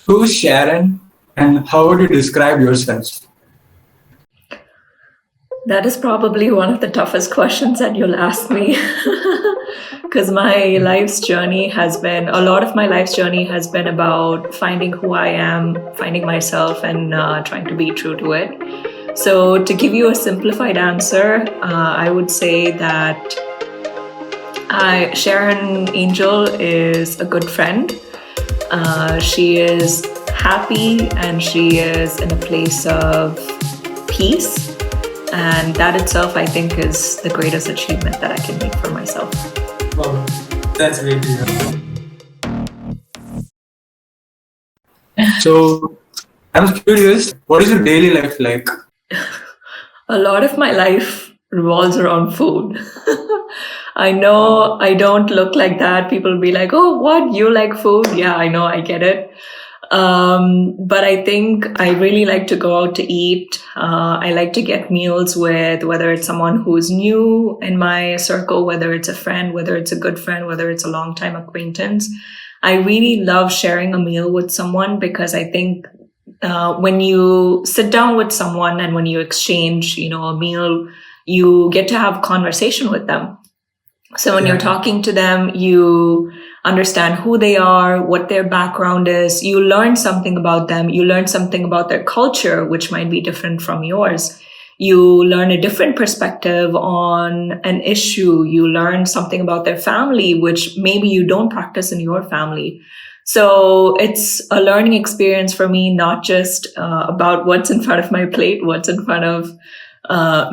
Who's Sharon and how would you describe yourself? That is probably one of the toughest questions that you'll ask me. Because a lot of my life's journey has been about finding who I am, finding myself, and trying to be true to it. So to give you a simplified answer, I would say that Sharon Angel is a good friend. She is happy and she is in a place of peace. And that itself, I think, is the greatest achievement that I can make for myself. Wow, that's great to hear. So I was curious, what is your daily life like? A lot of my life revolves around food. I know I don't look like that. People will be like, oh, what? You like food? Yeah, I know, I get it. But I think I really like to go out to eat. I like to get meals with whether it's someone who's new in my circle, whether it's a friend, whether it's a good friend, whether it's a longtime acquaintance. I really love sharing a meal with someone because I think when you sit down with someone and when you exchange, a meal, you get to have conversation with them. So when you're talking to them, you understand who they are, what their background is. You learn something about them. You learn something about their culture, which might be different from yours. You learn a different perspective on an issue. You learn something about their family, which maybe you don't practice in your family. So it's a learning experience for me, not just about what's in front of my plate, what's in front of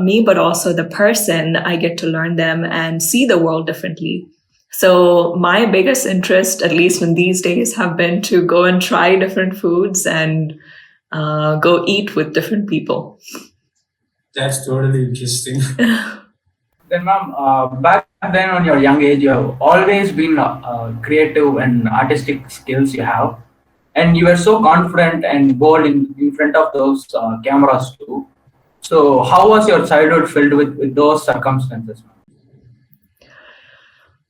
me, but also the person. I get to learn them and see the world differently. So my biggest interest, at least in these days, have been to go and try different foods and go eat with different people. That's totally interesting. Then, ma'am, back then on your young age, you have always been creative and artistic skills you have. And you were so confident and bold in front of those cameras too. So how was your childhood filled with those circumstances, ma'am?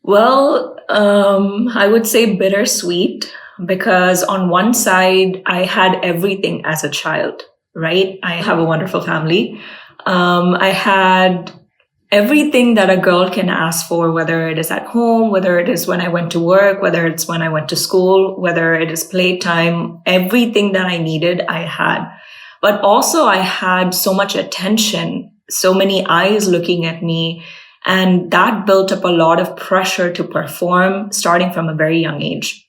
Well, I would say bittersweet because on one side, I had everything as a child, right? I have a wonderful family. I had everything that a girl can ask for, whether it is at home, whether it is when I went to work, whether it's when I went to school, whether it is playtime, everything that I needed, I had. But also I had so much attention, so many eyes looking at me, and that built up a lot of pressure to perform starting from a very young age.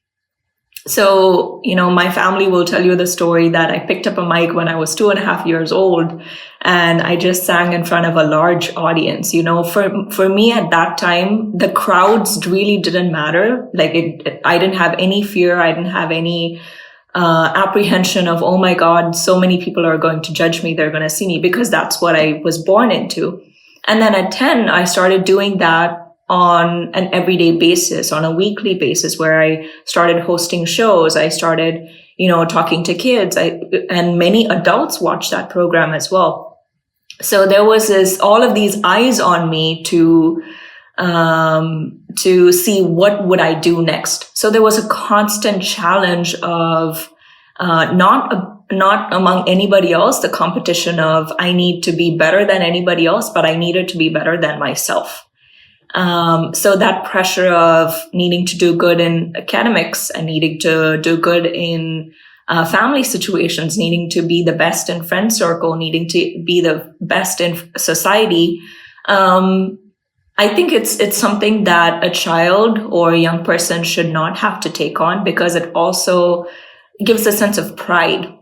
So, my family will tell you the story that I picked up a mic when I was 2.5 years old and I just sang in front of a large audience. For me at that time, the crowds really didn't matter. I didn't have any fear. I didn't have any apprehension of, oh my God, so many people are going to judge me. They're going to see me, because that's what I was born into. And then at 10, I started doing that on an everyday basis, on a weekly basis, where I started hosting shows. I started, talking to kids, and many adults watched that program as well. So there was all of these eyes on me to see what would I do next. So there was a constant challenge of not among anybody else, the competition of I need to be better than anybody else, but I needed to be better than myself. So that pressure of needing to do good in academics and needing to do good in family situations, needing to be the best in friend circle, needing to be the best in society. I think it's something that a child or a young person should not have to take on, because it also gives a sense of pride.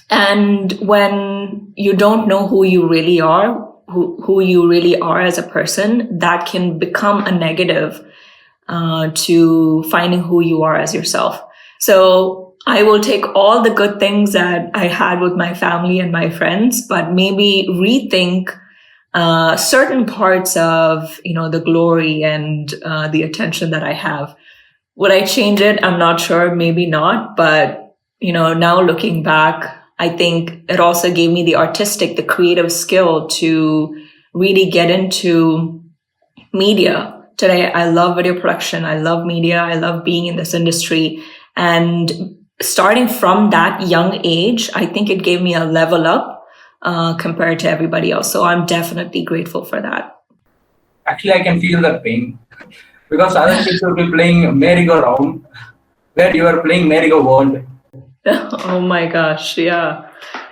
And when you don't know who you really are, who you really are as a person, that can become a negative to finding who you are as yourself. So I will take all the good things that I had with my family and my friends, but maybe rethink certain parts of, the glory and the attention that I have. Would I change it? I'm not sure, maybe not. But, now looking back, I think it also gave me the creative skill to really get into media. Today, I love video production. I love media. I love being in this industry. And starting from that young age, I think it gave me a level up compared to everybody else. So I'm definitely grateful for that. Actually, I can feel the pain because other kids will be playing merry-go-round, where you are playing merry-go-world. Oh my gosh, yeah.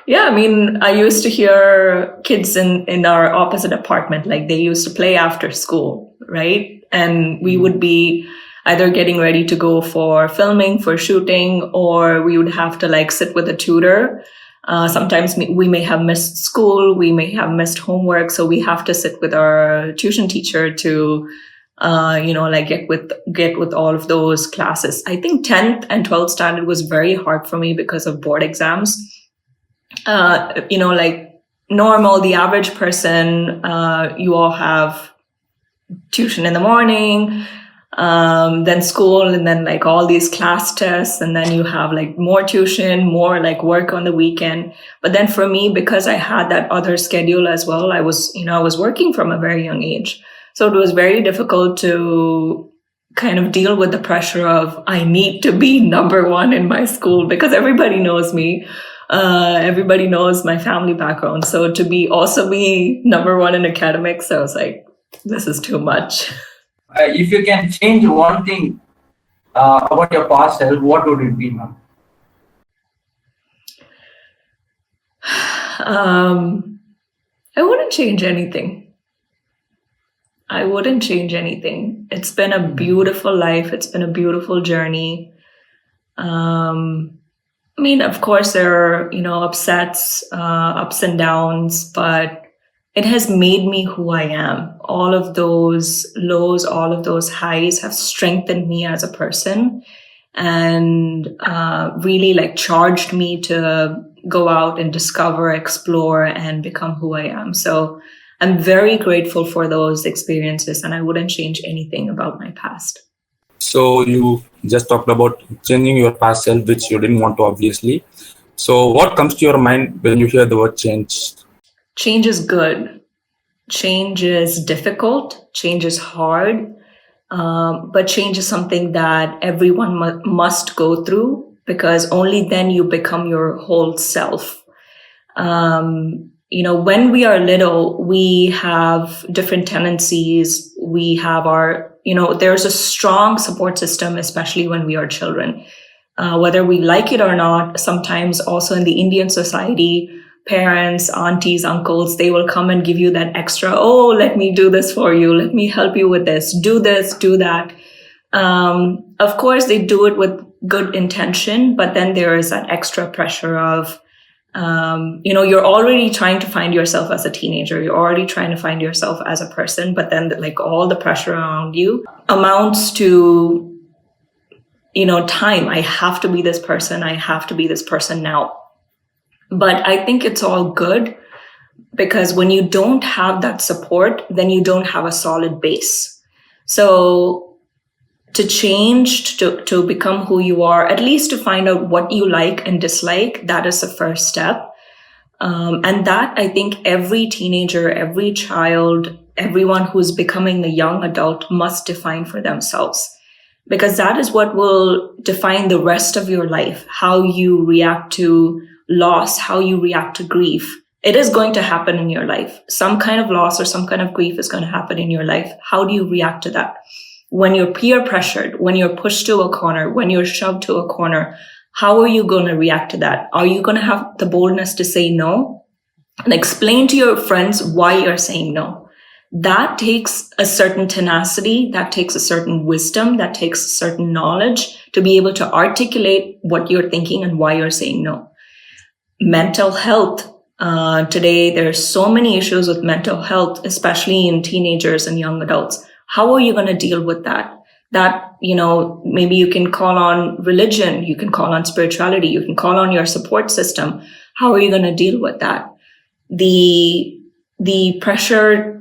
Yeah, I mean, I used to hear kids in our opposite apartment, like they used to play after school, right? And we would be either getting ready to go for filming, for shooting, or we would have to like sit with a tutor. Sometimes we may have missed school, we may have missed homework, so we have to sit with our tuition teacher to like get with all of those classes. I think 10th and 12th standard was very hard for me because of board exams. Like normal, the average person, you all have tuition in the morning, then school, and then like all these class tests, and then you have like more tuition, more like work on the weekend. But then for me, because I had that other schedule as well, I was working from a very young age. So it was very difficult to kind of deal with the pressure of I need to be number one in my school because everybody knows me. Everybody knows my family background. So to be number one in academics, I was like, this is too much. If you can change one thing about your past self, what would it be, ma'am? I wouldn't change anything. It's been a beautiful life. It's been a beautiful journey. I mean, of course, there are, upsets, ups and downs, but it has made me who I am. All of those lows, all of those highs have strengthened me as a person and really like charged me to go out and discover, explore, and become who I am. So I'm very grateful for those experiences, and I wouldn't change anything about my past. So you just talked about changing your past self, which you didn't want to, obviously. So what comes to your mind when you hear the word change? Change is good. Change is difficult. Change is hard. But change is something that everyone must go through because only then you become your whole self. When we are little, we have different tendencies. We have there's a strong support system, especially when we are children. Whether we like it or not, sometimes also in the Indian society, parents, aunties, uncles, they will come and give you that extra, oh, let me do this for you. Let me help you with this, do that. Of course, they do it with good intention, but then there is that extra pressure of, you're already trying to find yourself as a teenager. You're already trying to find yourself as a person, but then like all the pressure around you amounts to, time. I have to be this person. I have to be this person now. But I think it's all good because when you don't have that support, then you don't have a solid base. So to change, to become who you are, at least to find out what you like and dislike, that is the first step. And that I think every teenager, every child, everyone who's becoming a young adult must define for themselves. Because that is what will define the rest of your life, how you react to loss, how you react to grief. It is going to happen in your life. Some kind of loss or some kind of grief is going to happen in your life. How do you react to that? When you're peer pressured, when you're pushed to a corner, when you're shoved to a corner, how are you going to react to that? Are you going to have the boldness to say no and explain to your friends why you're saying no? That takes a certain tenacity, that takes a certain wisdom, that takes a certain knowledge to be able to articulate what you're thinking and why you're saying no. Mental health. Today, there's so many issues with mental health, especially in teenagers and young adults. How are you going to deal with that? That, maybe you can call on religion, you can call on spirituality, you can call on your support system. How are you going to deal with that? The pressure,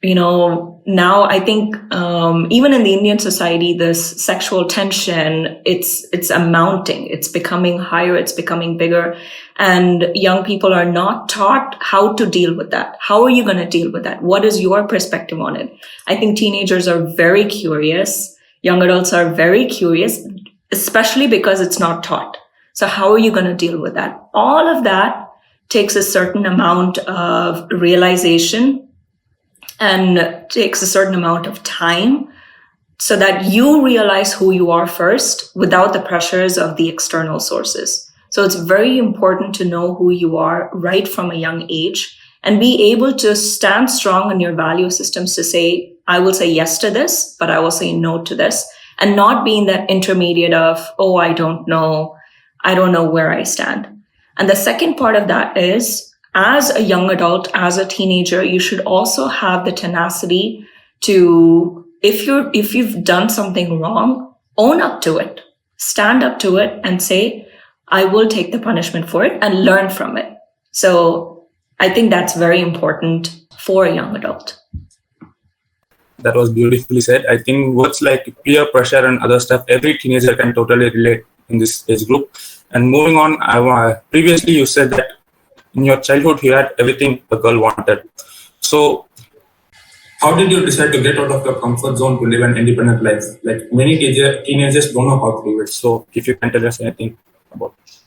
now I think even in the Indian society, this sexual tension, it's amounting, it's becoming higher, it's becoming bigger. And young people are not taught how to deal with that. How are you going to deal with that? What is your perspective on it? I think teenagers are very curious. Young adults are very curious, especially because it's not taught. So how are you going to deal with that? All of that takes a certain amount of realization and takes a certain amount of time so that you realize who you are first without the pressures of the external sources. So it's very important to know who you are right from a young age and be able to stand strong in your value systems to say, I will say yes to this, but I will say no to this, and not being that intermediate of, oh, I don't know where I stand. And the second part of that is, as a young adult, as a teenager, you should also have the tenacity to, if you've done something wrong, own up to it, stand up to it and say, I will take the punishment for it and learn from it. So I think that's very important for a young adult. That was beautifully said. I think words like peer pressure and other stuff, every teenager can totally relate in this age group. And moving on, previously you said that in your childhood you had everything a girl wanted. So how did you decide to get out of your comfort zone to live an independent life? Like many teenagers don't know how to do it. So if you can tell us anything about it.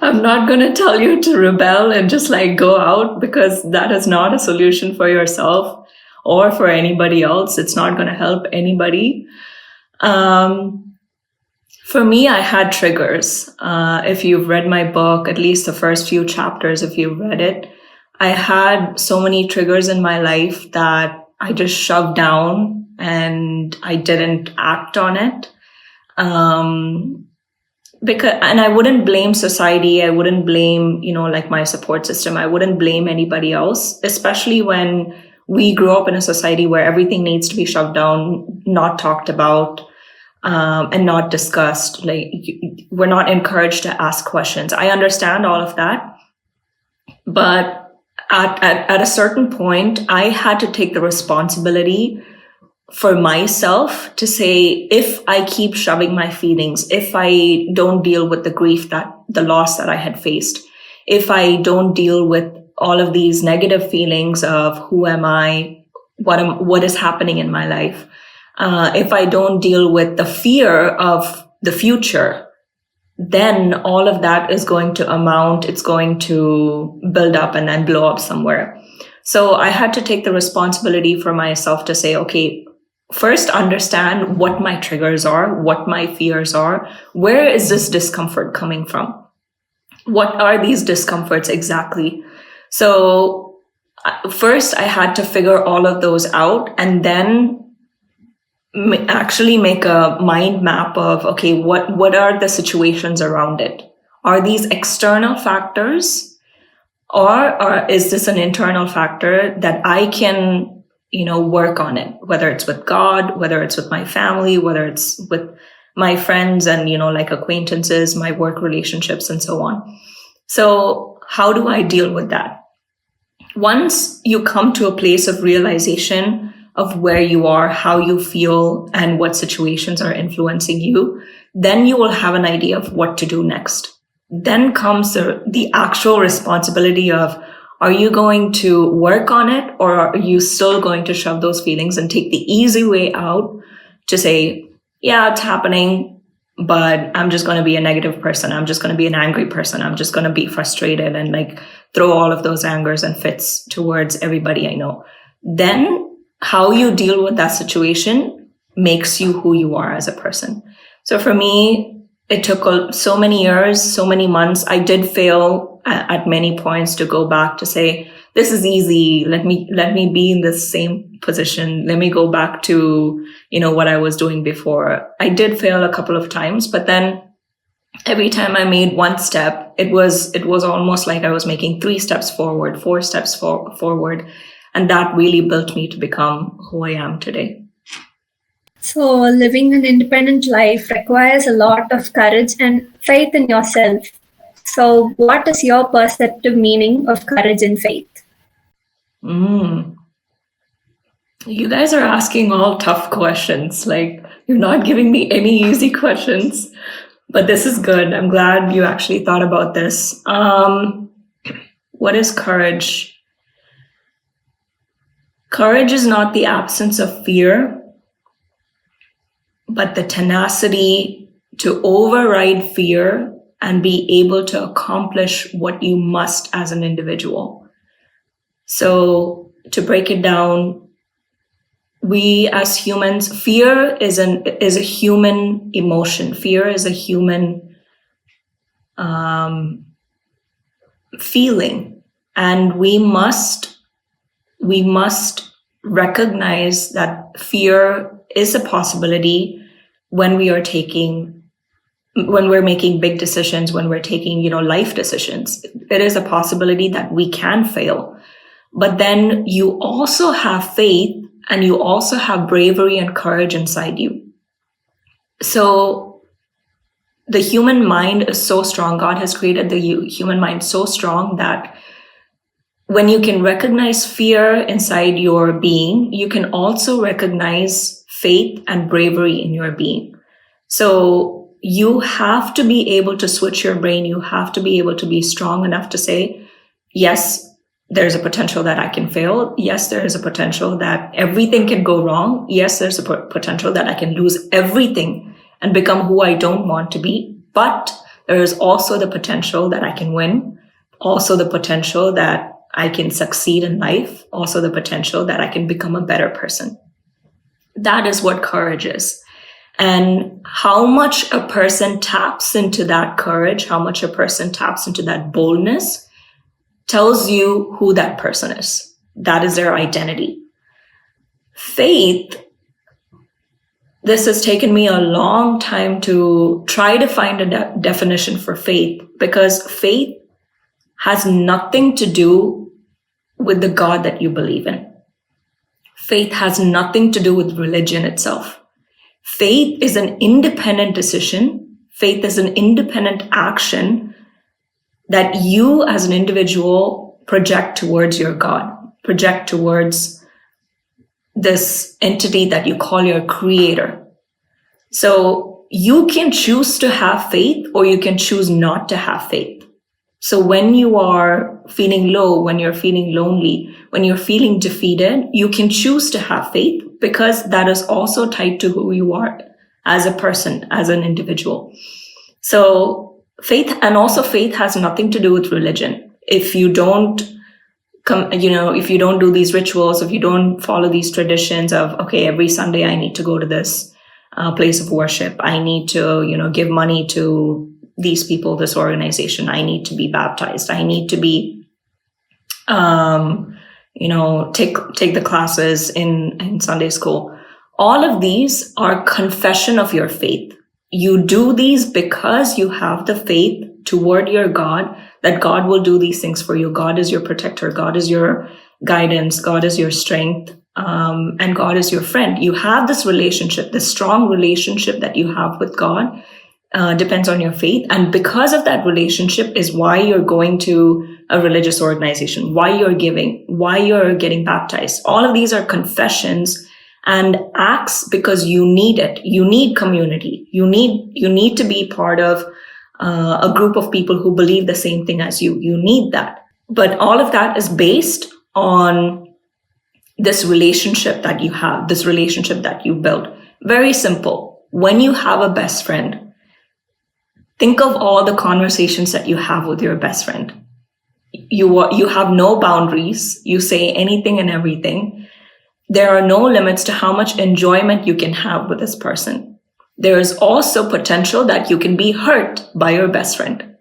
I'm not going to tell you to rebel and just like go out, because that is not a solution for yourself or for anybody else. It's not going to help anybody. For me, I had triggers. If you've read my book, at least the first few chapters, if you've read it, I had so many triggers in my life that I just shoved down and I didn't act on it. And I wouldn't blame society. I wouldn't blame, like my support system. I wouldn't blame anybody else, especially when we grew up in a society where everything needs to be shoved down, not talked about, and not discussed. Like, we're not encouraged to ask questions. I understand all of that. But at a certain point, I had to take the responsibility for myself to say, if I keep shoving my feelings, if I don't deal with the grief, the loss that I had faced, if I don't deal with all of these negative feelings of who am I, what is happening in my life, if I don't deal with the fear of the future, then all of that is going to amount, it's going to build up and then blow up somewhere. So I had to take the responsibility for myself to say, okay, first understand what my triggers are, what my fears are, where is this discomfort coming from? What are these discomforts exactly? So first I had to figure all of those out and then actually make a mind map of, okay, what are the situations around it? Are these external factors, or is this an internal factor that I can, work on it, whether it's with God, whether it's with my family, whether it's with my friends and, like acquaintances, my work relationships and so on. So how do I deal with that? Once you come to a place of realization of where you are, how you feel, and what situations are influencing you, then you will have an idea of what to do next. Then comes the actual responsibility of, are you going to work on it, or are you still going to shove those feelings and take the easy way out to say, yeah, it's happening, but I'm just going to be a negative person. I'm just going to be an angry person. I'm just going to be frustrated and like throw all of those angers and fits towards everybody I know. Then how you deal with that situation makes you who you are as a person. So for me, it took so many years, so many months. I did fail at many points to go back to say, this is easy. Let me be in the same position. Let me go back to, what I was doing before. I did fail a couple of times, but then every time I made one step, it was almost like I was making 3 steps forward, 4 steps forward. And that really built me to become who I am today. So living an independent life requires a lot of courage and faith in yourself. So what is your perceptive meaning of courage and faith? You guys are asking all tough questions. Like, you're not giving me any easy questions, but this is good. I'm glad you actually thought about this. What is courage? Courage is not the absence of fear, but the tenacity to override fear and be able to accomplish what you must as an individual. So to break it down, we as humans, fear is a human emotion. Fear is a human feeling, and we must recognize that fear is a possibility when we're making big decisions, when we're taking, life decisions. It is a possibility that we can fail. But then you also have faith, and you also have bravery and courage inside you. So the human mind is so strong. God has created the human mind so strong that when you can recognize fear inside your being, you can also recognize faith and bravery in your being. So you have to be able to switch your brain. You have to be able to be strong enough to say, yes, there's a potential that I can fail. Yes, there is a potential that everything can go wrong. Yes, there's a potential that I can lose everything and become who I don't want to be. But there is also the potential that I can win. Also the potential that I can succeed in life. Also the potential that I can become a better person. That is what courage is. And how much a person taps into that courage, how much a person taps into that boldness tells you who that person is. That is their identity. Faith, this has taken me a long time to try to find a definition for faith, because faith has nothing to do with the God that you believe in. Faith has nothing to do with religion itself. Faith is an independent decision. Faith is an independent action that you as an individual project towards your God, project towards this entity that you call your creator. So you can choose to have faith, or you can choose not to have faith. So when you are feeling low, when you're feeling lonely, when you're feeling defeated, you can choose to have faith, because that is also tied to who you are as a person, as an individual. So faith, and also faith has nothing to do with religion. If you don't if you don't do these rituals, if you don't follow these traditions of, okay, every Sunday I need to go to this place of worship, I need to, give money to these people, this organization, I need to be baptized, I need to be, take the classes in Sunday school. All of these are confession of your faith. You do these because you have the faith toward your God, that God will do these things for you. God is your protector. God is your guidance. God is your strength. And God is your friend. You have this relationship, this strong relationship that you have with God, depends on your faith. And because of that relationship is why you're going to a religious organization, why you're giving, why you're getting baptized. All of these are confessions and acts because you need it. You need community. You need to be part of a group of people who believe the same thing as you. You need that. But all of that is based on this relationship that you have, this relationship that you build. Very simple. When you have a best friend, think of all the conversations that you have with your best friend. You have no boundaries. You say anything and everything. There are no limits to how much enjoyment you can have with this person. There is also potential that you can be hurt by your best friend,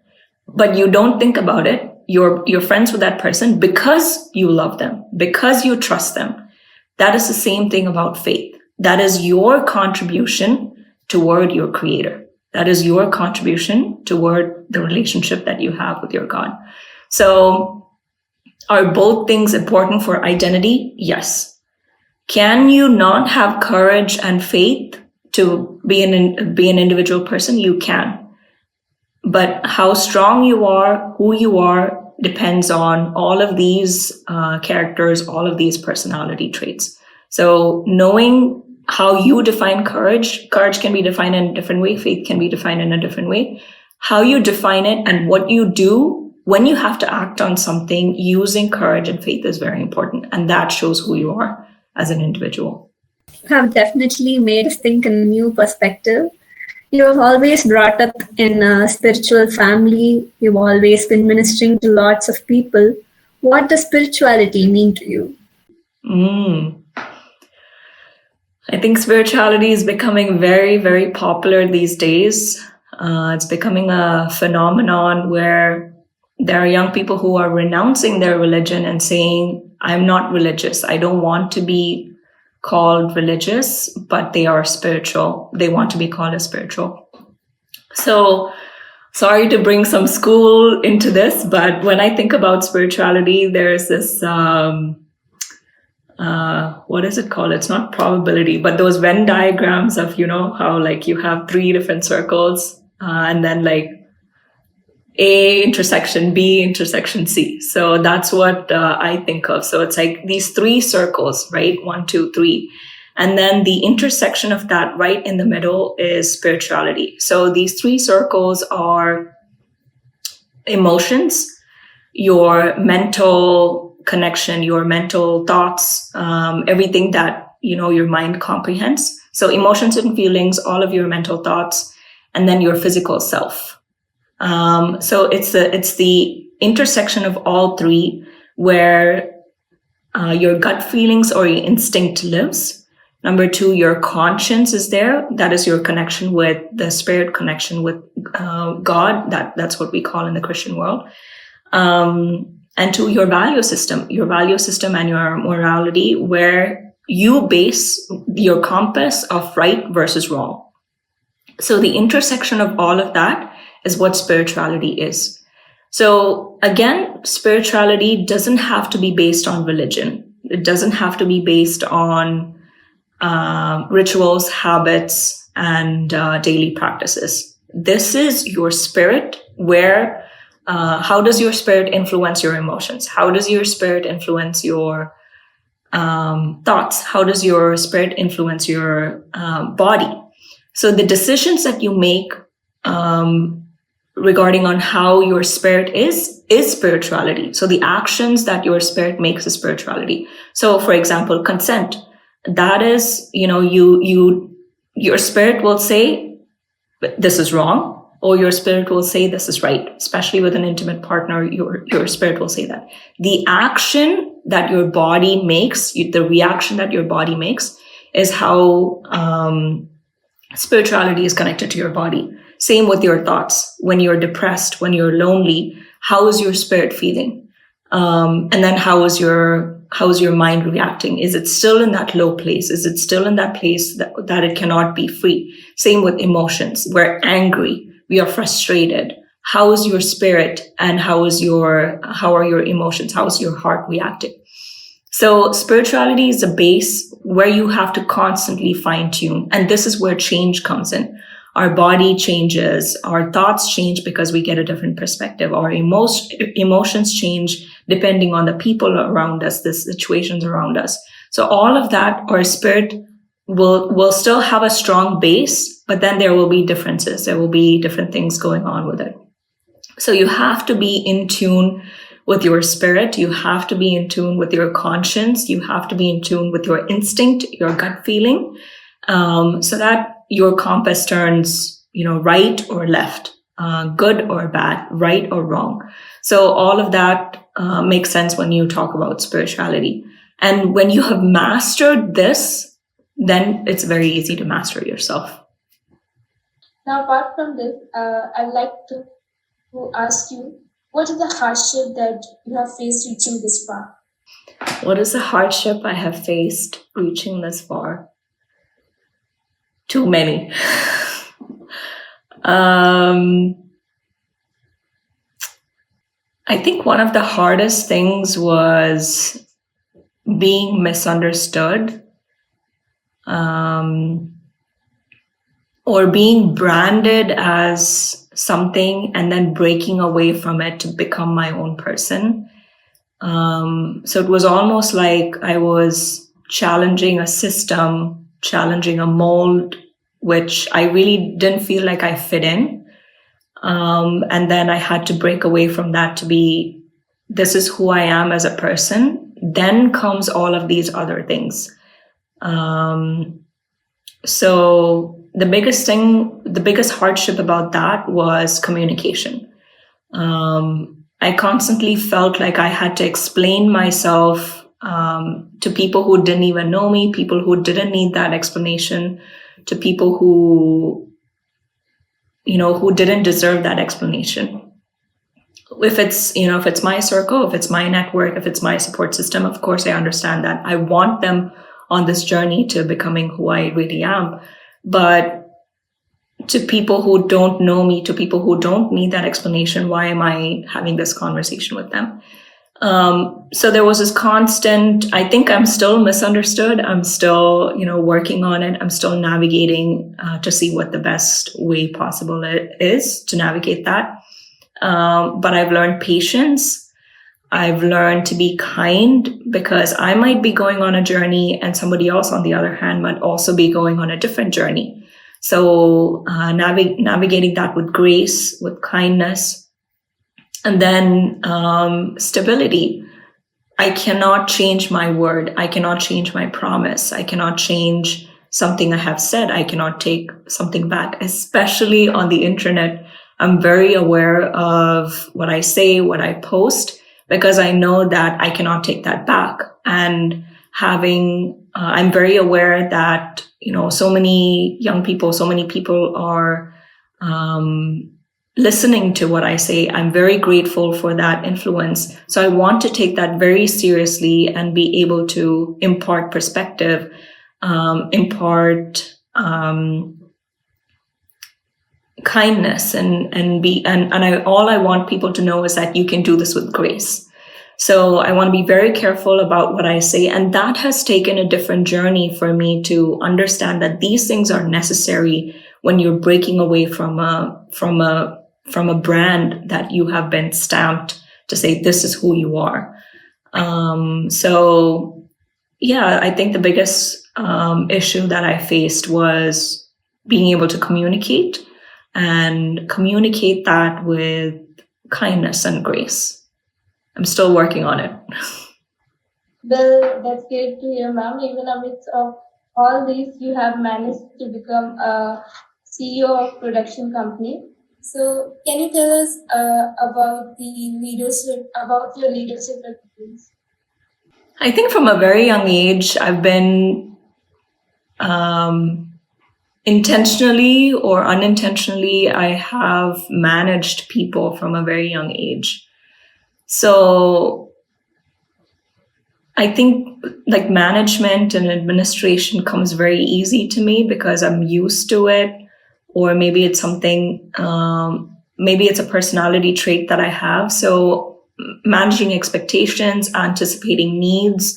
but you don't think about it. You're friends with that person because you love them, because you trust them. That is the same thing about faith. That is your contribution toward your creator. That is your contribution toward the relationship that you have with your God. So are both things important for identity? Yes. Can you not have courage and faith to be an individual person? You can. But how strong you are, who you are, depends on all of these characters, all of these personality traits. So knowing how you define courage can be defined in a different way. Faith can be defined in a different way. How you define it and what you do when you have to act on something using courage and faith is very important. And that shows who you are as an individual. Have definitely made us think in a new perspective. You have always brought up in a spiritual family. You've always been ministering to lots of people. What does spirituality mean to you? I think spirituality is becoming very, very popular these days. It's becoming a phenomenon where there are young people who are renouncing their religion and saying, I'm not religious. I don't want to be called religious, but they are spiritual. They want to be called as spiritual. So sorry to bring some school into this, but when I think about spirituality, there's this, what is it called? It's not probability, but those Venn diagrams of, how like you have 3 different circles and then like A intersection B intersection C. So that's what I think of. So it's like these 3 circles, right? 1, 2, 3. And then the intersection of that right in the middle is spirituality. So these 3 circles are emotions, your mental connection, your mental thoughts, everything that, your mind comprehends. So emotions and feelings, all of your mental thoughts, and then your physical self. So it's the intersection of all 3 where your gut feelings or your instinct lives. Number 2, your conscience is there. That is your connection with the spirit, connection with God. That's what we call in the Christian world. And 2, your value system and your morality, where you base your compass of right versus wrong. So the intersection of all of that is what spirituality is. So again, spirituality doesn't have to be based on religion. It doesn't have to be based on rituals, habits, and daily practices. This is your spirit, where how does your spirit influence your emotions? How does your spirit influence your thoughts? How does your spirit influence your body? So the decisions that you make regarding on how your spirit is spirituality. So the actions that your spirit makes is spirituality. So for example, consent. That is, your spirit will say this is wrong, or your spirit will say this is right. Especially with an intimate partner, your spirit will say that. The action that your body makes, the reaction that your body makes, is how spirituality is connected to your body. Same with your thoughts. When you're depressed, when you're lonely, how is your spirit feeling? And then how is your mind reacting? Is it still in that low place? Is it still in that place that it cannot be free? Same with emotions. We're angry. We are frustrated. How is your spirit and how are your emotions? How is your heart reacting? So spirituality is a base where you have to constantly fine tune. And this is where change comes in. Our body changes, our thoughts change because we get a different perspective. Our emotions change depending on the people around us, the situations around us. So all of that, our spirit will still have a strong base, but then there will be differences. There will be different things going on with it. So you have to be in tune with your spirit. You have to be in tune with your conscience. You have to be in tune with your instinct, your gut feeling, so that your compass turns, right or left, good or bad, right or wrong. So all of that makes sense when you talk about spirituality. And when you have mastered this, then it's very easy to master yourself. Now, apart from this, I'd like to ask you, what is the hardship that you have faced reaching this far? What is the hardship I have faced reaching this far? Too many. I think one of the hardest things was being misunderstood, or being branded as something and then breaking away from it to become my own person. So it was almost like I was challenging a system, challenging a mold, which I really didn't feel like I fit in. And then I had to break away from that to be, this is who I am as a person. Then comes all of these other things. So the biggest hardship about that was communication. I constantly felt like I had to explain myself to people who didn't even know me, people who didn't need that explanation, to people who didn't deserve that explanation. If it's my circle, if it's my network, if it's my support system, of course, I understand that. I want them on this journey to becoming who I really am. But to people who don't know me, to people who don't need that explanation, why am I having this conversation with them? So there was this constant, I think I'm still misunderstood. I'm still, working on it. I'm still navigating to see what the best way possible is to navigate that. But I've learned patience. I've learned to be kind, because I might be going on a journey and somebody else, on the other hand, might also be going on a different journey. So navigating that with grace, with kindness, and then stability. I cannot change my word. I cannot change my promise. I cannot change something I have said. I cannot take something back, especially on the internet. I'm very aware of what I say, what I post, because I know that I cannot take that back. And I'm very aware that, so many young people, so many people are listening to what I say. I'm very grateful for that influence. So I want to take that very seriously and be able to impart perspective, impart kindness, all I want people to know is that you can do this with grace. So I want to be very careful about what I say. And that has taken a different journey for me to understand that these things are necessary when you're breaking away from a brand that you have been stamped to say, this is who you are. So yeah, I think the biggest issue that I faced was being able to communicate that with kindness and grace. I'm still working on it. Well, that's great to hear, ma'am. Even amidst of all these, you have managed to become a CEO of production company. So can you tell us about your leadership experience? I think from a very young age, I've been intentionally or unintentionally, I have managed people from a very young age. So I think like management and administration comes very easy to me because I'm used to it, or maybe it's something, maybe it's a personality trait that I have. So managing expectations, anticipating needs,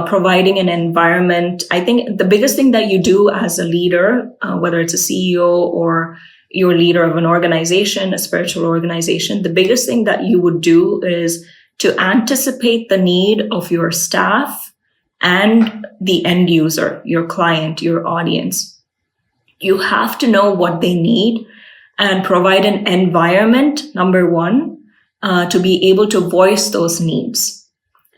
providing an environment. I think the biggest thing that you do as a leader, whether it's a CEO or you're a leader of an organization, a spiritual organization, the biggest thing that you would do is to anticipate the need of your staff and the end user, your client, your audience. You have to know what they need and provide an environment, number one, to be able to voice those needs.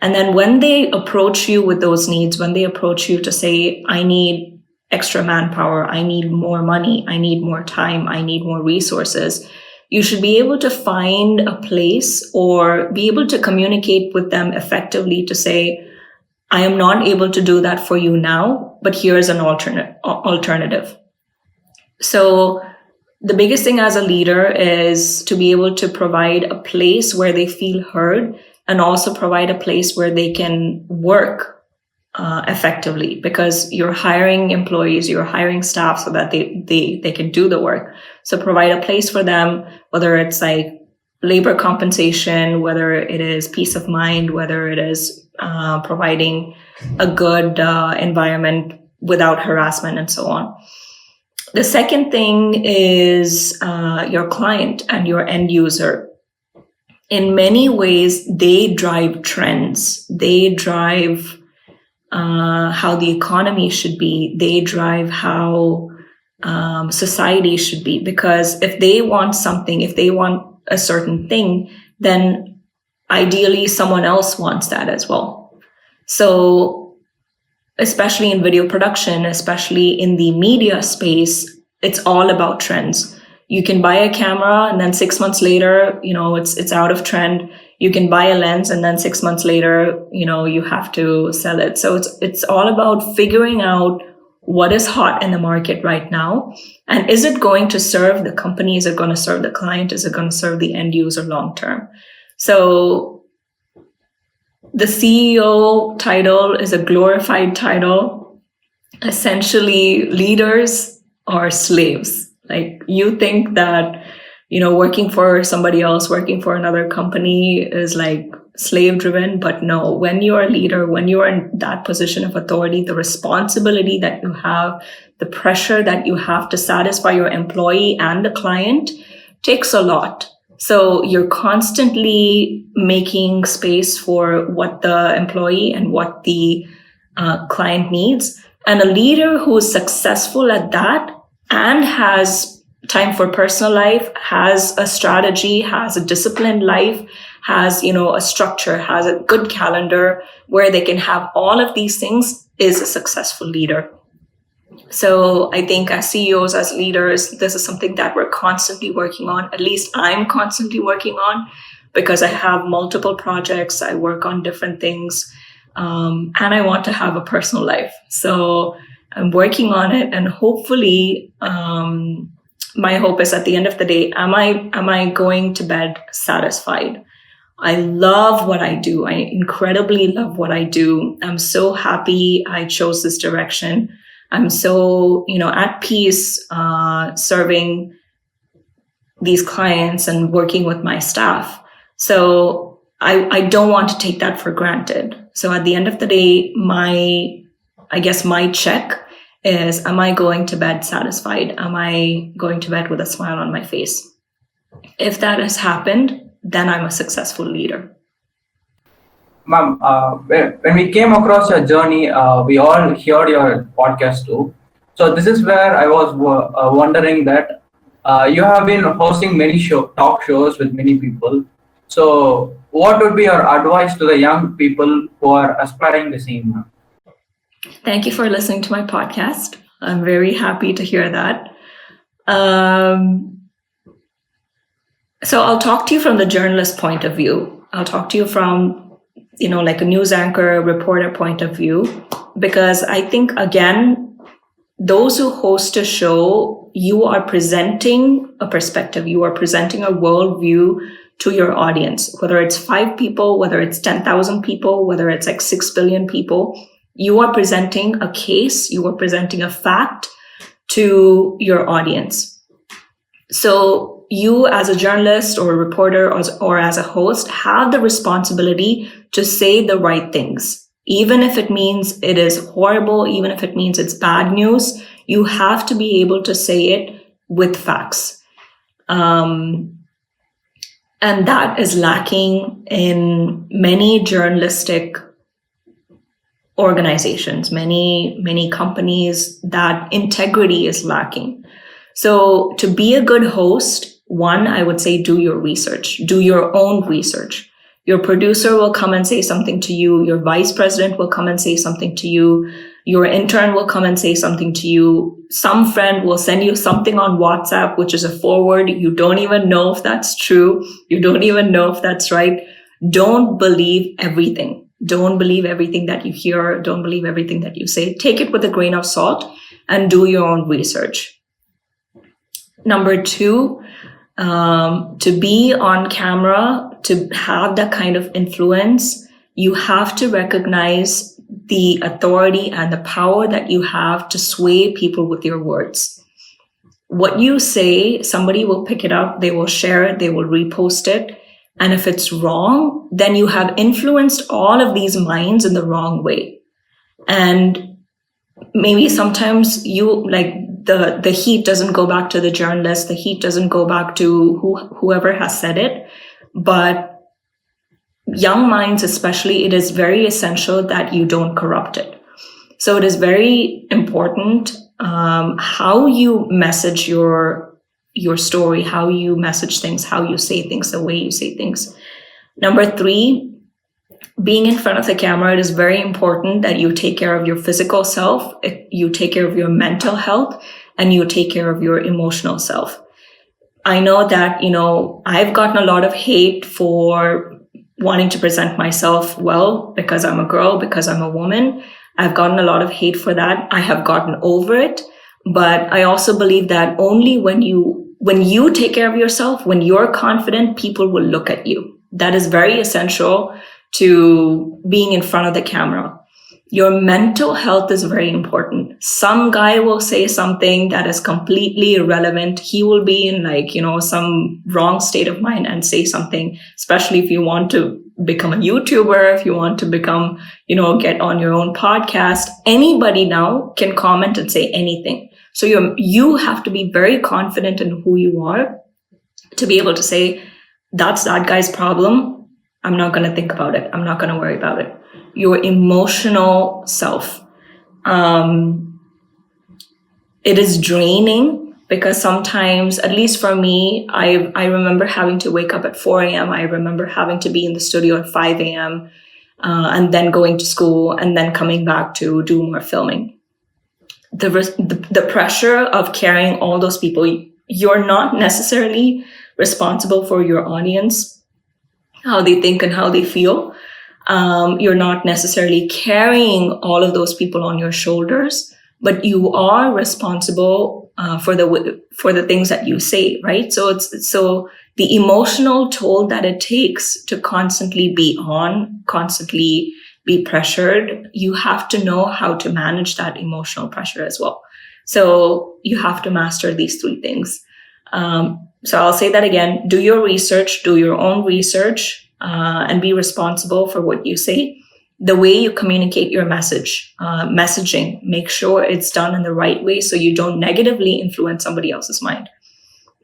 And then when they approach you with those needs, when they approach you to say, I need extra manpower, I need more money, I need more time, I need more resources, you should be able to find a place or be able to communicate with them effectively to say, I am not able to do that for you now, but here's an alternative. So the biggest thing as a leader is to be able to provide a place where they feel heard and also provide a place where they can work effectively, because you're hiring employees, you're hiring staff so that they can do the work. So provide a place for them, whether it's like labor compensation, whether it is peace of mind, whether it is providing a good environment without harassment and so on. The second thing is your client and your end user. In many ways, they drive trends. They drive how the economy should be. They drive how society should be. Because if they want something, if they want a certain thing, then ideally someone else wants that as well. So especially in video production, especially in the media space, it's all about trends. You can buy a camera and then 6 months later, it's out of trend. You can buy a lens and then 6 months later, you have to sell it. So it's all about figuring out what is hot in the market right now. And is it going to serve the company? Is it going to serve the client? Is it going to serve the end user long term? So the CEO title is a glorified title. Essentially, leaders are slaves. Like, you think that, working for somebody else, working for another company is like slave driven, but no, when you're a leader, when you are in that position of authority, the responsibility that you have, the pressure that you have to satisfy your employee and the client takes a lot. So you're constantly making space for what the employee and what the client needs. And a leader who is successful at that and has time for personal life, has a strategy, has a disciplined life, has, a structure, has a good calendar where they can have all of these things, is a successful leader. So I think as CEOs, as leaders, this is something that we're constantly working on. At least I'm constantly working on, because I have multiple projects. I work on different things, and I want to have a personal life. So I'm working on it, and hopefully, my hope is at the end of the day, am I going to bed satisfied? I love what I do. I incredibly love what I do. I'm so happy I chose this direction. I'm so, at peace serving these clients and working with my staff. So I don't want to take that for granted. So at the end of the day, my check is, am I going to bed satisfied? Am I going to bed with a smile on my face? If that has happened, then I'm a successful leader. Ma'am, when we came across your journey, we all heard your podcast too. So this is where I was wondering that you have been hosting many talk shows with many people. So what would be your advice to the young people who are aspiring the same, ma'am? Thank you for listening to my podcast. I'm very happy to hear that. So I'll talk to you from the journalist point of view. I'll talk to you from, like a news anchor, reporter point of view, because I think, again, those who host a show, you are presenting a perspective, you are presenting a worldview to your audience, whether it's 5 people, whether it's 10,000 people, whether it's like 6 billion people, you are presenting a case, you are presenting a fact to your audience. So you as a journalist or a reporter or as a host have the responsibility to say the right things. Even if it means it is horrible, even if it means it's bad news, you have to be able to say it with facts. And that is lacking in many journalistic organizations, many companies. That integrity is lacking. So to be a good host, one, I would say do your research, do your own research. Your producer will come and say something to you. Your vice president will come and say something to you. Your intern will come and say something to you. Some friend will send you something on WhatsApp, which is a forward. You don't even know if that's true. You don't even know if that's right. Don't believe everything. Don't believe everything that you hear. Don't believe everything that you say. Take it with a grain of salt and do your own research. Number 2, to be on camera, to have that kind of influence, you have to recognize the authority and the power that you have to sway people with your words. What you say, somebody will pick it up, they will share it, they will repost it. And if it's wrong, then you have influenced all of these minds in the wrong way. And maybe sometimes the heat doesn't go back to the journalist, the heat doesn't go back to whoever has said it. But young minds especially, it is very essential that you don't corrupt it. So it is very important how you message your story, how you message things, how you say things, the way you say things. Number 3, being in front of the camera, it is very important that you take care of your physical self, you take care of your mental health, and you take care of your emotional self. I know that, I've gotten a lot of hate for wanting to present myself well because I'm a girl, because I'm a woman. I've gotten a lot of hate for that. I have gotten over it. But I also believe that only when you take care of yourself, when you're confident, people will look at you. That is very essential to being in front of the camera. Your mental health is very important. Some guy will say something that is completely irrelevant. He will be in some wrong state of mind and say something, especially if you want to become a YouTuber, if you want to become, get on your own podcast. Anybody now can comment and say anything. So you have to be very confident in who you are to be able to say, that's that guy's problem. I'm not going to think about it. I'm not going to worry about it. Your emotional self. It is draining because sometimes, at least for me, I remember having to wake up at 4 a.m. I remember having to be in the studio at 5 a.m. And then going to school and then coming back to do more filming. The pressure of carrying all those people, you're not necessarily responsible for your audience, how they think and how they feel. You're not necessarily carrying all of those people on your shoulders, but you are responsible for the things that you say, right? So the emotional toll that it takes to constantly be on, constantly be pressured, you have to know how to manage that emotional pressure as well. So you have to master these 3 things. So I'll say that again: do your research, do your own research. And be responsible for what you say. The way you communicate your messaging, make sure it's done in the right way so you don't negatively influence somebody else's mind.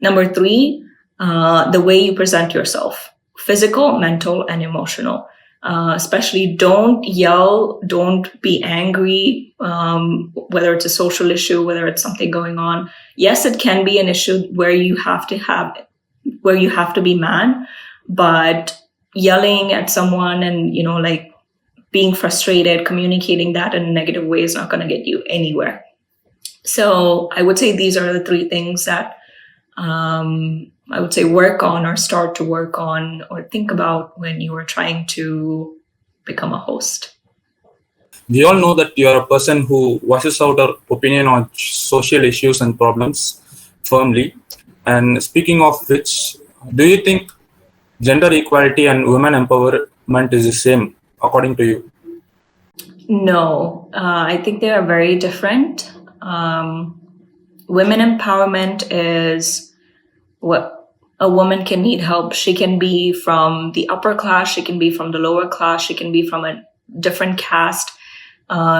Number 3, the way you present yourself, physical, mental, and emotional. Especially don't yell, don't be angry, whether it's a social issue, whether it's something going on. Yes, it can be an issue where you have to be mad, but yelling at someone and, being frustrated, communicating that in a negative way is not going to get you anywhere. So I would say these are the 3 things that I would say work on or start to work on or think about when you are trying to become a host. We all know that you are a person who voices out her opinion on social issues and problems firmly. And speaking of which, do you think gender equality and women empowerment is the same, according to you? No, I think they are very different. Women empowerment is what a woman can need help. She can be from the upper class, she can be from the lower class, she can be from a different caste,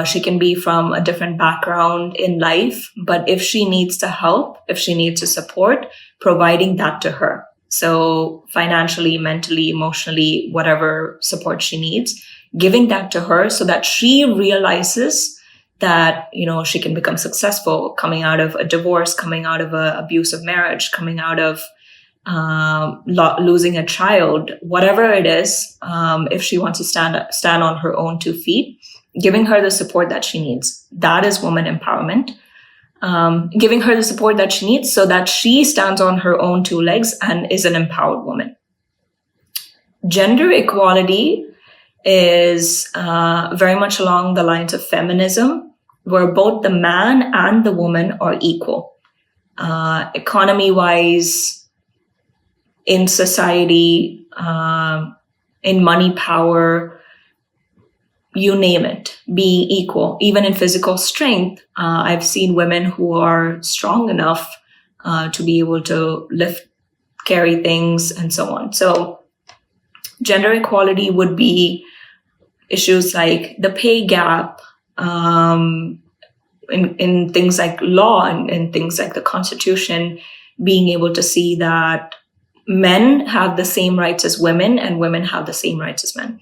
she can be from a different background in life. But if she needs the help, if she needs the support, providing that to her. So financially, mentally, emotionally, whatever support she needs, giving that to her so that she realizes that, she can become successful coming out of a divorce, coming out of an abusive marriage, coming out of losing a child, whatever it is. If she wants to stand on her own 2 feet, giving her the support that she needs. That is woman empowerment. Giving her the support that she needs so that she stands on her own 2 legs and is an empowered woman. Gender equality is very much along the lines of feminism, where both the man and the woman are equal. Economy-wise, in society, in money power, you name it, be equal. Even in physical strength, I've seen women who are strong enough to be able to carry things and so on. So gender equality would be issues like the pay gap, in things like law and things like the Constitution, being able to see that men have the same rights as women and women have the same rights as men.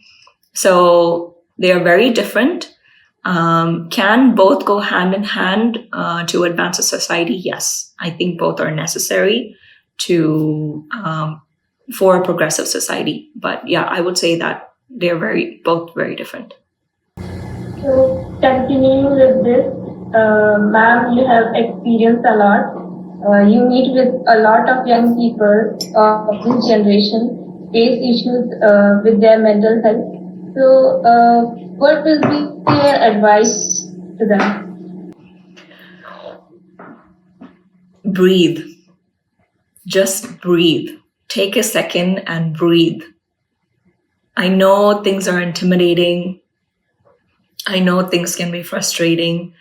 So they are very different. Can both go hand in hand to advance a society? Yes, I think both are necessary for a progressive society. But yeah, I would say that they're both very different. So continue with this. ma'am, you have experienced a lot. You meet with a lot of young people of this generation, face issues with their mental health. So, what will be your advice to them? Breathe. Just breathe. Take a second and breathe. I know things are intimidating. I know things can be frustrating.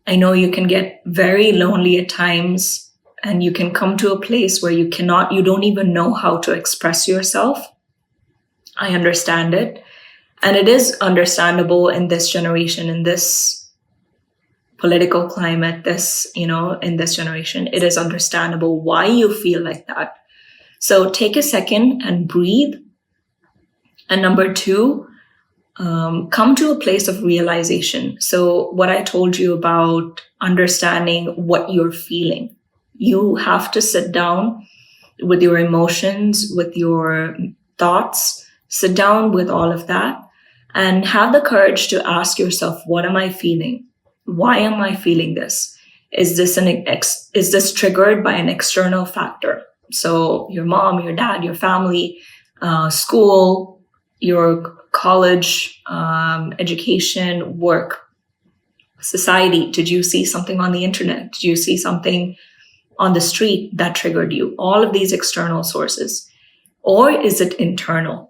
I know you can get very lonely at times, and you can come to a place where you don't even know how to express yourself. I understand it. And it is understandable in this generation, in this political climate, in this generation, it is understandable why you feel like that. So take a second and breathe. And number 2, come to a place of realization. So what I told you about understanding what you're feeling, you have to sit down with your emotions, with your thoughts, sit down with all of that and have the courage to ask yourself, what am I feeling? Why am I feeling this? Is this triggered by an external factor? So your mom, your dad, your family, school, your college, education, work, society. Did you see something on the internet? Did you see something on the street that triggered you? All of these external sources. Or is it internal?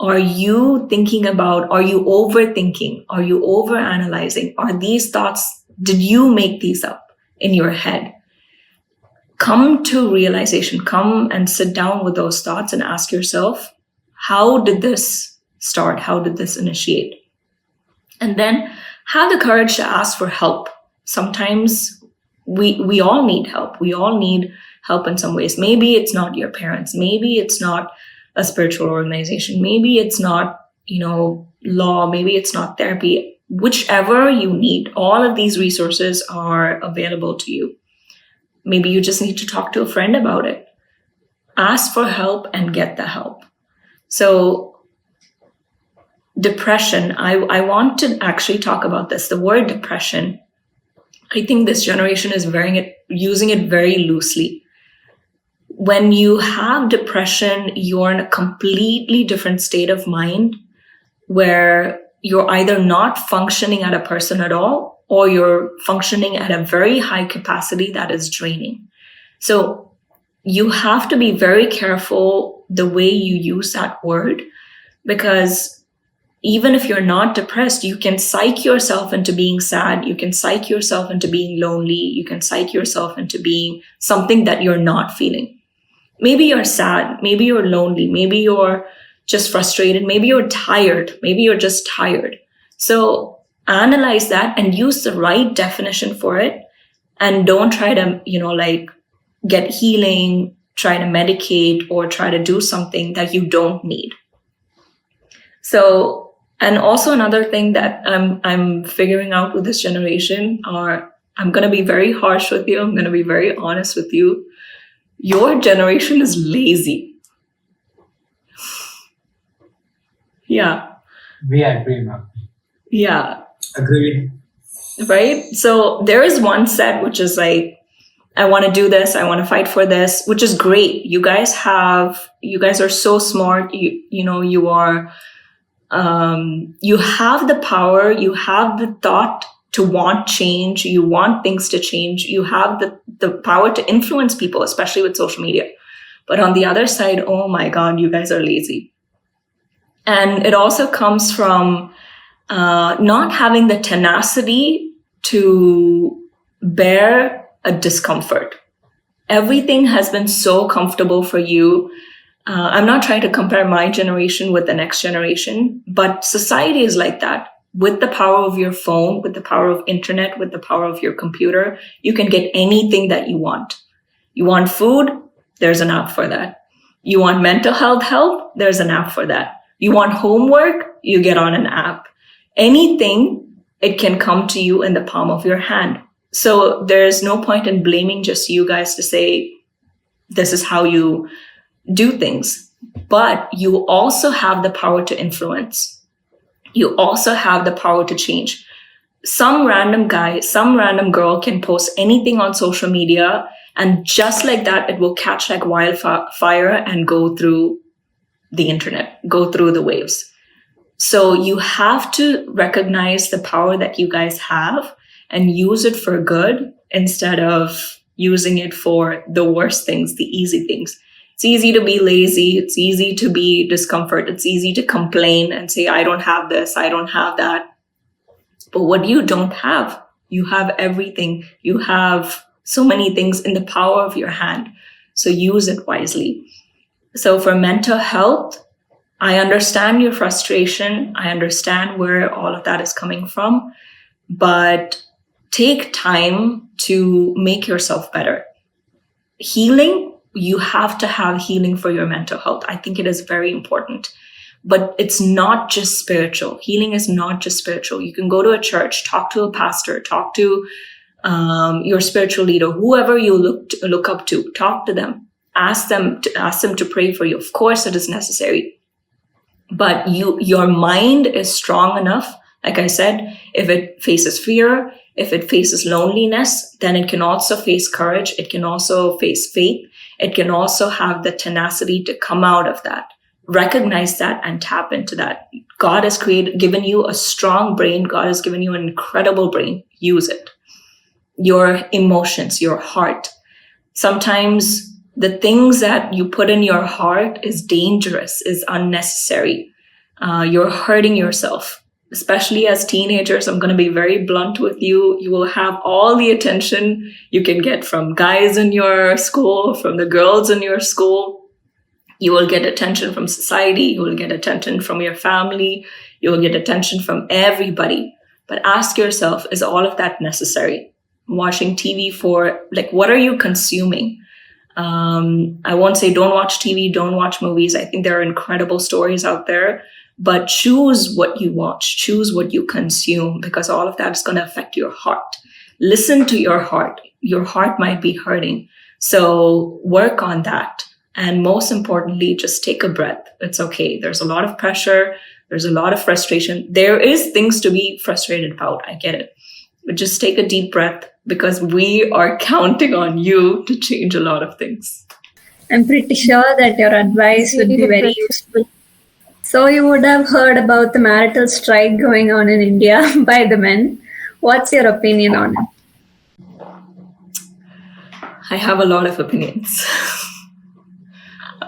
Are you thinking about, are you overthinking? Are you overanalyzing? Are these thoughts, did you make these up in your head? Come to realization, come and sit down with those thoughts and ask yourself, how did this start? How did this initiate? And then have the courage to ask for help. Sometimes we all need help. We all need help in some ways. Maybe it's not your parents. Maybe it's not a spiritual organization. Maybe it's not, law. Maybe it's not therapy. Whichever you need, all of these resources are available to you. Maybe you just need to talk to a friend about it. Ask for help and get the help. So depression, I want to actually talk about this. The word depression, I think this generation is using it very loosely. When you have depression, you're in a completely different state of mind where you're either not functioning at a person at all, or you're functioning at a very high capacity that is draining. So you have to be very careful the way you use that word, because even if you're not depressed, you can psych yourself into being sad. You can psych yourself into being lonely. You can psych yourself into being something that you're not feeling. Maybe you're sad. Maybe you're lonely. Maybe you're just frustrated. Maybe you're tired. Maybe you're just tired. So analyze that and use the right definition for it. And don't try to, get healing, try to medicate, or try to do something that you don't need. So, and also another thing that I'm figuring out with this generation I'm going to be very harsh with you. I'm going to be very honest with you. Your generation is lazy. Yeah. We agree, ma'am. Yeah. Agreed. Right? So there is one set which is like, I want to do this. I want to fight for this, which is great. You guys are so smart. You are, you have the power. You have the thought to want change. You want things to change. You have the power to influence people, especially with social media. But on the other side, oh my God, you guys are lazy. And it also comes from not having the tenacity to bear a discomfort. Everything has been so comfortable for you. I'm not trying to compare my generation with the next generation, but society is like that. With the power of your phone, with the power of internet, with the power of your computer, you can get anything that you want. You want food? There's an app for that. You want mental health help? There's an app for that. You want homework? You get on an app. Anything, it can come to you in the palm of your hand. So there's no point in blaming just you guys to say, this is how you do things. But you also have the power to influence. You also have the power to change. some random guy, some random girl can post anything on social media, and just like that, it will catch like wildfire and go through the internet, go through the waves. So you have to recognize the power that you guys have and use it for good instead of using it for the worst things, the easy things. It's easy to be lazy. It's easy to be discomfort. It's easy to complain and say, I don't have this, I don't have that. But what you don't have, you have everything. You have so many things in the power of your hand. So use it wisely. So for mental health, I understand your frustration. I understand where all of that is coming from, but take time to make yourself better. Healing, you have to have healing for your mental health. I think it is very important. But it's not just spiritual. Healing is not just spiritual. You can go to a church, talk to a pastor, talk to your spiritual leader, whoever you look up to, talk to them, ask them to pray for you. Of course, it is necessary. But your mind is strong enough. Like I said, if it faces fear, if it faces loneliness, then it can also face courage. It can also face faith. It can also have the tenacity to come out of that. Recognize that and tap into that. God has given you a strong brain. God has given you an incredible brain. Use it. Your emotions, your heart. Sometimes the things that you put in your heart is dangerous, is unnecessary. You're hurting yourself. Especially as teenagers, I'm going to be very blunt with you. You will have all the attention you can get from guys in your school, from the girls in your school. You will get attention from society. You will get attention from your family. You will get attention from everybody. But ask yourself, is all of that necessary? Watching TV for, like, what are you consuming? I won't say don't watch TV, don't watch movies. I think there are incredible stories out there. But choose what you watch. Choose what you consume, because all of that is going to affect your heart. Listen to your heart. Your heart might be hurting. So work on that. And most importantly, just take a breath. It's okay. There's a lot of pressure. There's a lot of frustration. There is things to be frustrated about. I get it. But just take a deep breath, because we are counting on you to change a lot of things. I'm pretty sure that your advice would be very useful. So you would have heard about the marital strike going on in India by the men. What's your opinion on it? I have a lot of opinions.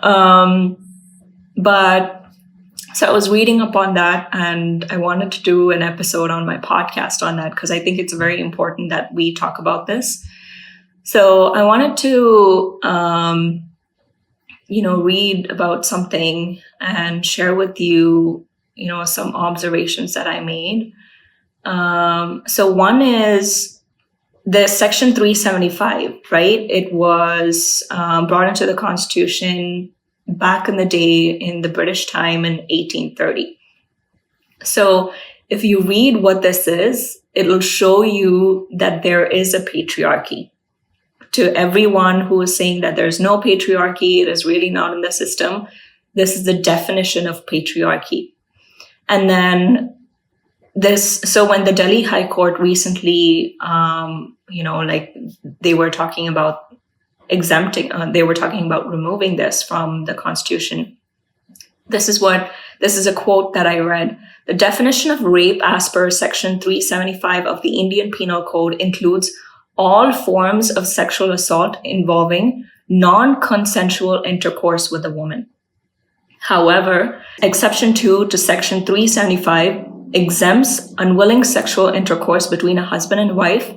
But so I was reading up on that, and I wanted to do an episode on my podcast on that, because I think it's very important that we talk about this. So I wanted to, read about something and share with you, some observations that I made. So one is the Section 375, right? It was brought into the Constitution back in the day in the British time in 1830. So if you read what this is, it'll show you that there is a patriarchy. To everyone who is saying that there's no patriarchy, it is really not in the system, this is the definition of patriarchy. And then so when the Delhi High Court recently, they were talking about they were talking about removing this from the Constitution. This is a quote that I read. The definition of rape as per Section 375 of the Indian Penal Code includes all forms of sexual assault involving non-consensual intercourse with a woman. However, Exception 2 to Section 375 exempts unwilling sexual intercourse between a husband and wife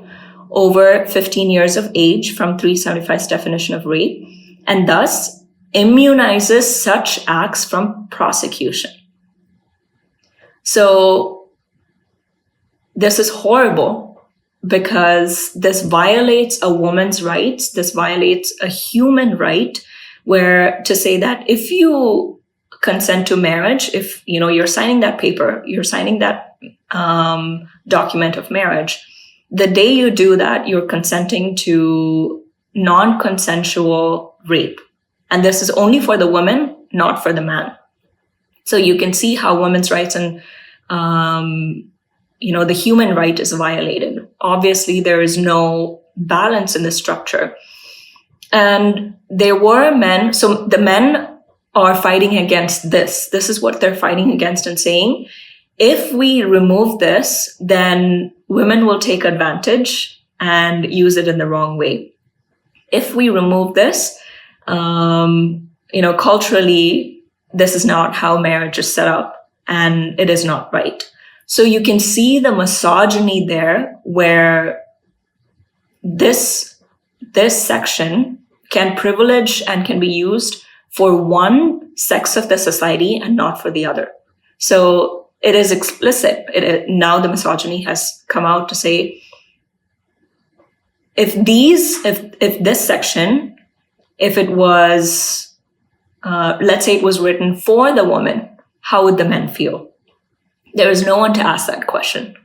over 15 years of age from 375's definition of rape, and thus immunizes such acts from prosecution. So this is horrible, because this violates a woman's rights. This violates a human right, where to say that if you consent to marriage, if you're signing that paper, you're signing that document of marriage, the day you do that, you're consenting to non-consensual rape. And this is only for the woman, not for the man. So you can see how women's rights and the human right is violated. Obviously, there is no balance in the structure. And there were men, so the men are fighting against this. This is what they're fighting against and saying, if we remove this, then women will take advantage and use it in the wrong way. If we remove this, culturally, this is not how marriage is set up, and it is not right. So you can see the misogyny there, where this section can privilege and can be used for one sex of the society and not for the other. So it is explicit. Now the misogyny has come out to say, if this section, if it was, let's say it was written for the woman, how would the men feel? There is no one to ask that question.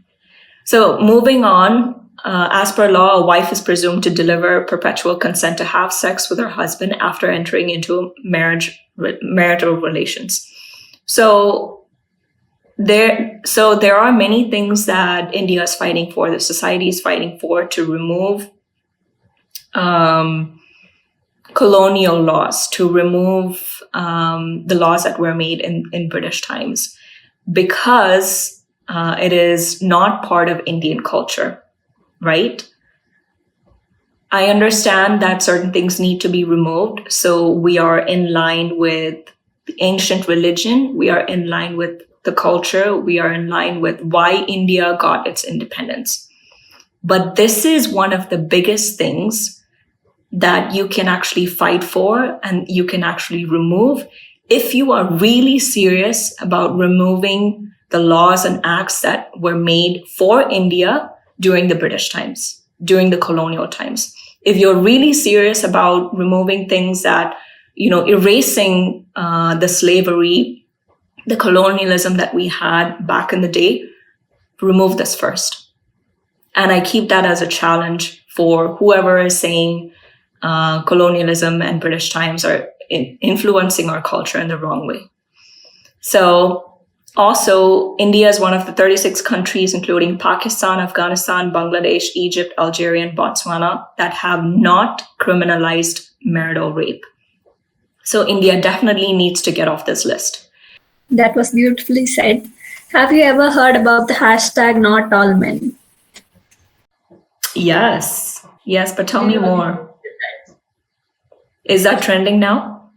So moving on, as per law, a wife is presumed to deliver perpetual consent to have sex with her husband after entering into marital relations. So there are many things that India is fighting for, the society is fighting for, to remove colonial laws, to remove the laws that were made in British times, because it is not part of Indian culture, right? I understand that certain things need to be removed. So we are in line with the ancient religion. We are in line with the culture. We are in line with why India got its independence. But this is one of the biggest things that you can actually fight for and you can actually remove if you are really serious about removing the laws and acts that were made for India during the British times, during the colonial times. If you're really serious about removing things that, erasing the slavery, the colonialism that we had back in the day, remove this first. And I keep that as a challenge for whoever is saying colonialism and British times are influencing our culture in the wrong way. So also, India is one of the 36 countries, including Pakistan, Afghanistan, Bangladesh, Egypt, Algeria, and Botswana, that have not criminalized marital rape. So India definitely needs to get off this list. That was beautifully said. Have you ever heard about the hashtag NotAllMen? Yes, but tell me more. Is that trending now?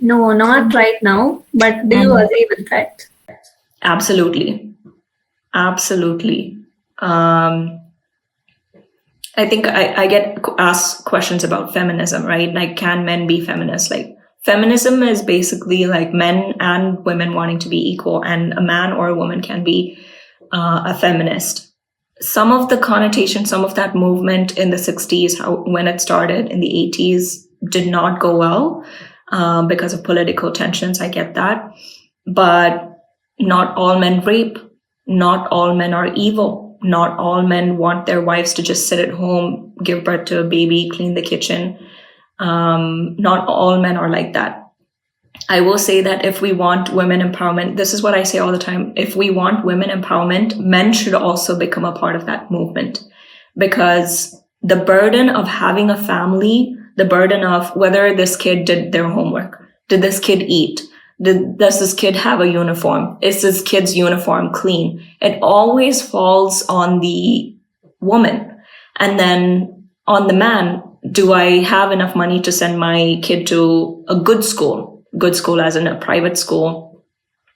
No, not right now, but do you agree with that? Absolutely. I think I get asked questions about feminism, right? Like, can men be feminists? Like, feminism is basically like men and women wanting to be equal, and a man or a woman can be a feminist. Some of the connotation, some of that movement in the 60s, when it started in the 80s, did not go well because of political tensions. I get that. But not all men rape. Not all men are evil. Not all men want their wives to just sit at home, give birth to a baby, clean the kitchen. Not all men are like that. I will say that if we want women empowerment, this is what I say all the time. If we want women empowerment, men should also become a part of that movement, because the burden of having a family, the burden of whether this kid did their homework, did this kid eat, does this kid have a uniform? Is this kid's uniform clean? It always falls on the woman. And then on the man, do I have enough money to send my kid to a good school? Good school as in a private school,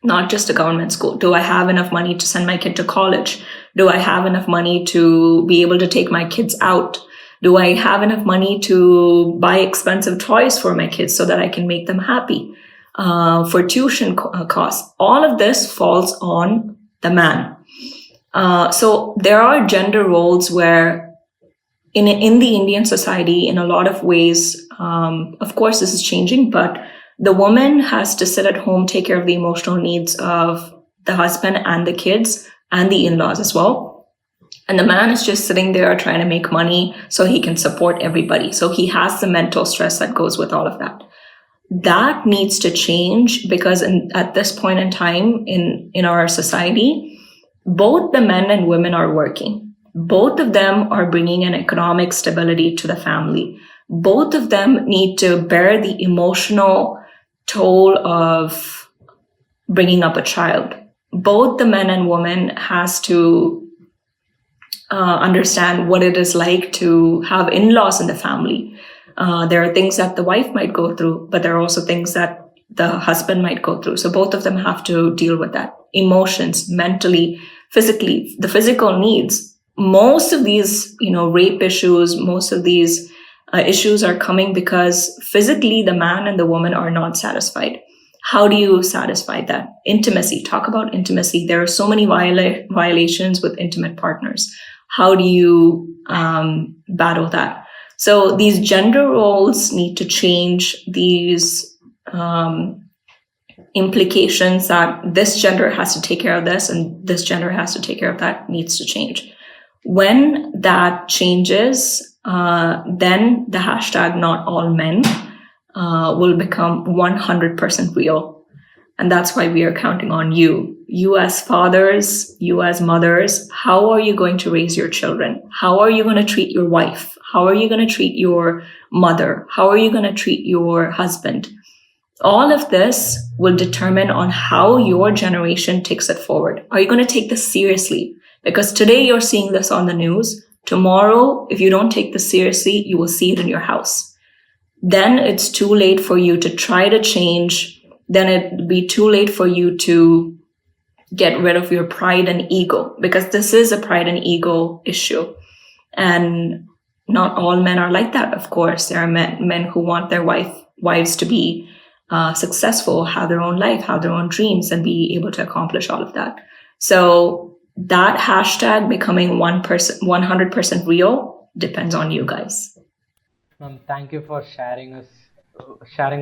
not just a government school. Do I have enough money to send my kid to college? Do I have enough money to be able to take my kids out? Do I have enough money to buy expensive toys for my kids so that I can make them happy? For tuition costs. All of this falls on the man. So there are gender roles where in the Indian society, in a lot of ways, of course, this is changing, but the woman has to sit at home, take care of the emotional needs of the husband and the kids and the in-laws as well. And the man is just sitting there trying to make money so he can support everybody. So he has the mental stress that goes with all of that. That needs to change, because at this point in time in our society, both the men and women are working. Both of them are bringing an economic stability to the family. Both of them need to bear the emotional toll of bringing up a child. Both the men and women has to understand what it is like to have in-laws in the family. There are things that the wife might go through, but there are also things that the husband might go through. So both of them have to deal with that. Emotions, mentally, physically, the physical needs. Most of these, rape issues, most of these issues are coming because physically the man and the woman are not satisfied. How do you satisfy that? Intimacy. Talk about intimacy. There are so many violations with intimate partners. How do you battle that? So these gender roles need to change. These implications that this gender has to take care of this and this gender has to take care of that needs to change. When that changes, then the hashtag NotAllMen will become 100% real. And that's why we are counting on you. You as fathers, you as mothers, how are you going to raise your children? How are you going to treat your wife? How are you going to treat your mother? How are you going to treat your husband? All of this will determine on how your generation takes it forward. Are you going to take this seriously? Because today you're seeing this on the news. Tomorrow, if you don't take this seriously, you will see it in your house. Then it's too late for you to try to change. Then it'll be too late for you to get rid of your pride and ego, because this is a pride and ego issue. And not all men are like that, of course. There are men who want their wives to be successful, have their own life, have their own dreams, and be able to accomplish all of that. So that hashtag becoming 100% real depends on you guys. Thank you for sharing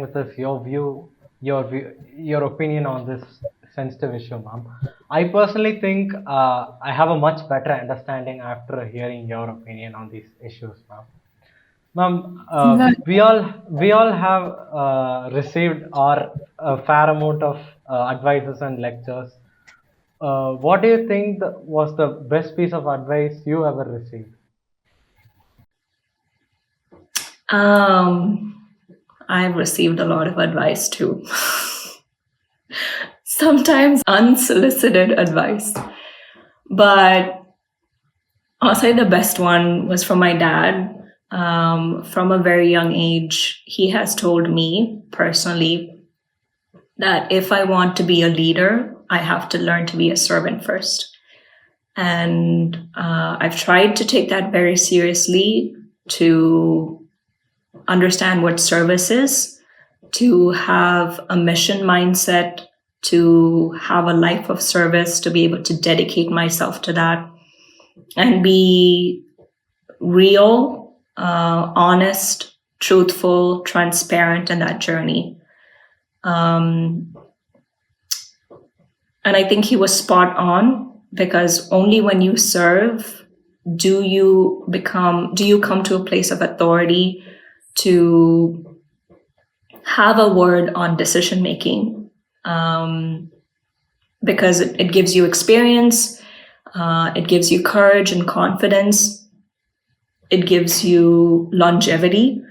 with us your view, your opinion on this sensitive issue, ma'am. I personally think I have a much better understanding after hearing your opinion on these issues, ma'am. Ma'am, we all have received a fair amount of advices and lectures. What do you think was the best piece of advice you ever received? I've received a lot of advice too. Sometimes unsolicited advice. But I'll say the best one was from my dad. From a very young age, he has told me personally that if I want to be a leader, I have to learn to be a servant first. And I've tried to take that very seriously, to understand what service is, to have a mission mindset, to have a life of service, to be able to dedicate myself to that and be real, honest, truthful, transparent in that journey. And I think he was spot on, because only when you serve do you come to a place of authority to have a word on decision making, because it gives you experience, it gives you courage and confidence, it gives you longevity.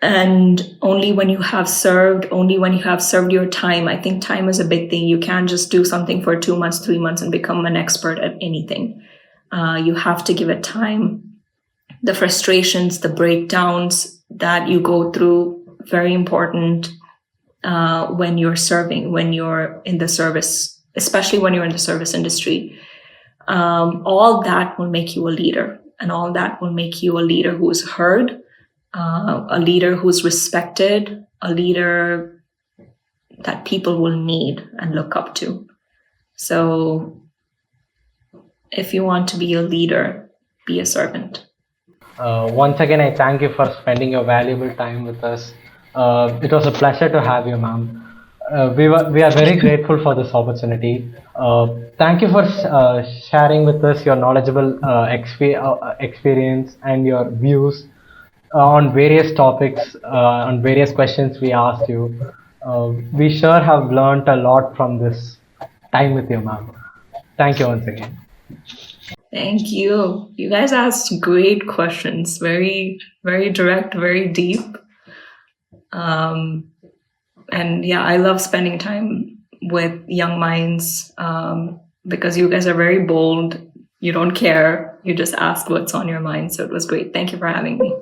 And only when you have served your time, I think time is a big thing. You can't just do something for 2 months, 3 months and become an expert at anything. You have to give it time. The frustrations, the breakdowns that you go through, very important when you're serving, when you're in the service, especially when you're in the service industry. All that will make you a leader, and all that will make you a leader who's heard, a leader who's respected, a leader that people will need and look up to. So if you want to be a leader, be a servant. Once again, I thank you for spending your valuable time with us. It was a pleasure to have you, ma'am. We are very grateful for this opportunity. Thank you for sharing with us your knowledgeable experience and your views on various topics, on various questions we asked you. We sure have learned a lot from this time with you, ma'am. Thank you once again. Thank you. You guys asked great questions, very, very direct, very deep. And yeah, I love spending time with young minds because you guys are very bold. You don't care. You just ask what's on your mind. So it was great. Thank you for having me.